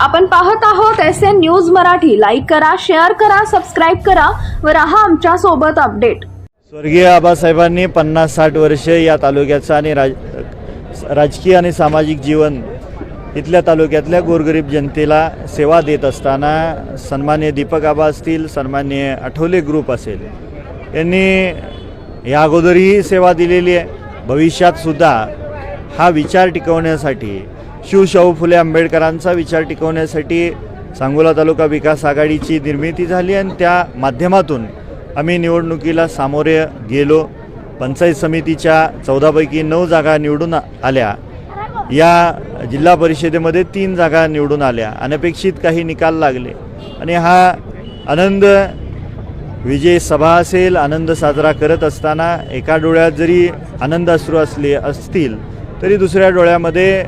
आपण पाहत आहोत SN न्यूज मराठी। लाईक करा, शेअर करा, सबस्क्राइब करा व रहा आमच्या सोबत अपडेट। स्वर्गीय आबासाहेबांनी 50-60 वर्ष या तालुक्याचा आणि राजकीय आणि सामाजिक जीवन इथल्या तालुक्यातल्या गोरगरीब जनतेला सेवा देत असताना सन्माननीय दीपक आबा असतील, सन्माननीय आठवले ग्रुप असेल, यांनी या अगोदरही सेवा दिलेली आहे। भविष्यात सुद्धा हा विचार टिकवण्यासाठी, शिवशाहू फुले आंबेडकरांचा विचार टिकवण्यासाठी सांगोला तालुका विकास आघाडीची निर्मिती झाली आणि त्या माध्यमातून आम्ही निवडणुकीला सामोरे गेलो। पंचायत समितीच्या 14 पैकी 9 जागा निवडून आल्या। या जिल्हा परिषदेमध्ये 3 जागा निवडून आल्या। अनपेक्षित काही निकाल लागले आणि हा आनंद विजय सभा असेल, आनंद साजरा करत असताना एका डोळ्यात जरी आनंद अश्रू असतील तरी दुसऱ्या डोळ्यामध्ये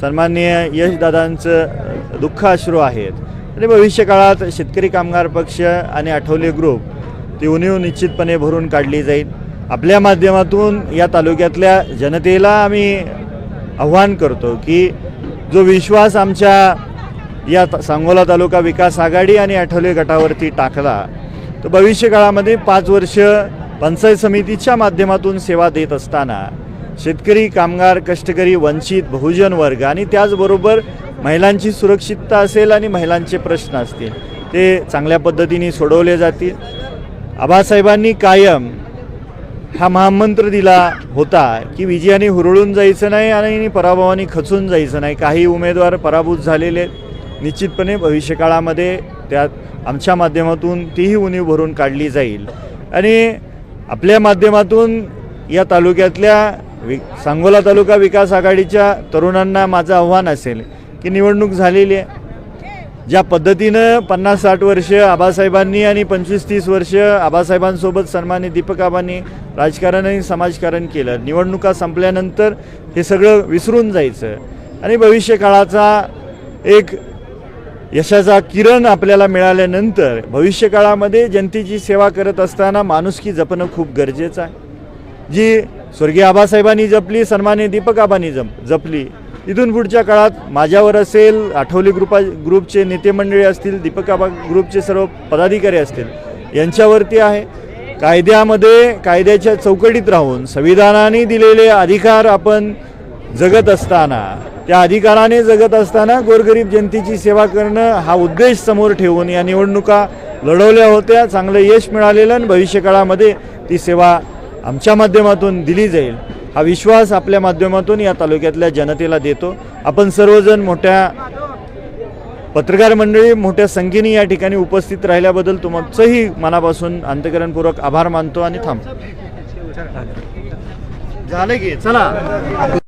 सन्माननीय यशदादांचं दुःख अश्रू आहेत। आणि भविष्य काळात शेतकरी कामगार पक्ष आणि आठवले ग्रुप ती उणीव निश्चितपणे भरून काढली जाईल। आपल्या माध्यमातून या तालुक्यातल्या जनतेला आम्ही आव्हान करतो की जो विश्वास आमच्या या सांगोला तालुका विकास आघाडी आणि आठवले गटावरती टाकला, तो भविष्य काळामध्ये 5 वर्ष पंचायत समितीच्या माध्यमातून सेवा देत असताना शेतकरी कामगार कष्टकरी वंचित बहुजन वर्ग आणि त्याचबरोबर महिलांची सुरक्षितता असेल आणि महिलांचे प्रश्न असतील ते चांगल्या पद्धतीने सोडवले जातील। आबासाहेबांनी कायम हा महामंत्र दिला होता की विजयाने हुरळून जायचं नाही आणि पराभवाने खचून जायचं नाही। काही उमेदवार पराभूत झालेले निश्चितपणे भविष्यकाळामध्ये त्यात आमच्या माध्यमातून तीही उणीव भरून काढली जाईल। आणि आपल्या माध्यमातून या तालुक्यातल्या सांगोला तालुका विकास आघाडीच्या तरुणांना माझं आव्हान असेल की निवडणूक झालेली आहे। ज्या पद्धतीनं 50-60 वर्ष आबासाहेबांनी आणि 25-30 वर्ष आबासाहेबांसोबत सन्मानित दीपक आबांनी राजकारण आणि समाजकारण केलं, निवडणुका संपल्यानंतर हे सगळं विसरून जायचं आणि भविष्यकाळाचा एक यशाचा किरण आपल्याला मिळाल्यानंतर भविष्यकाळामध्ये जनतेची सेवा करत असताना माणुसकी जपणं खूप गरजेचं आहे। जी स्वर्गीय आबासाहेबांनी जपली, सन्माननीय दीपक आबांनी जपली, इथून पुढच्या काळात माझ्यावर असेल, आठवले ग्रुपचे नेते मंडळी असतील, दीपक आबा ग्रुपचे सर्व पदाधिकारी असतील, यांच्यावरती आहे। कायद्याच्या चौकटीत राहून संविधानाने दिलेले अधिकार आपण जगत असताना, त्या अधिकाराने जगत असताना गोरगरीब जनतेची सेवा करणं हा उद्देश समोर ठेवून या निवडणुका लढवल्या होत्या। चांगलं यश मिळालेलं आणि भविष्यकाळामध्ये ती सेवा आमच्या माध्यमातून दिली जाईल हा विश्वास आपल्या माध्यमातून या तालुक्यातल्या जनतेला देतो। आपण सर्वजण मोठ्या पत्रकार मंडळी मोठ्या संख्येने या ठिकाणी उपस्थित राहिल्याबद्दल तुमचंही मनापासून अंतःकरणपूर्वक आभार मानतो आणि थांबतो। झालं की चला।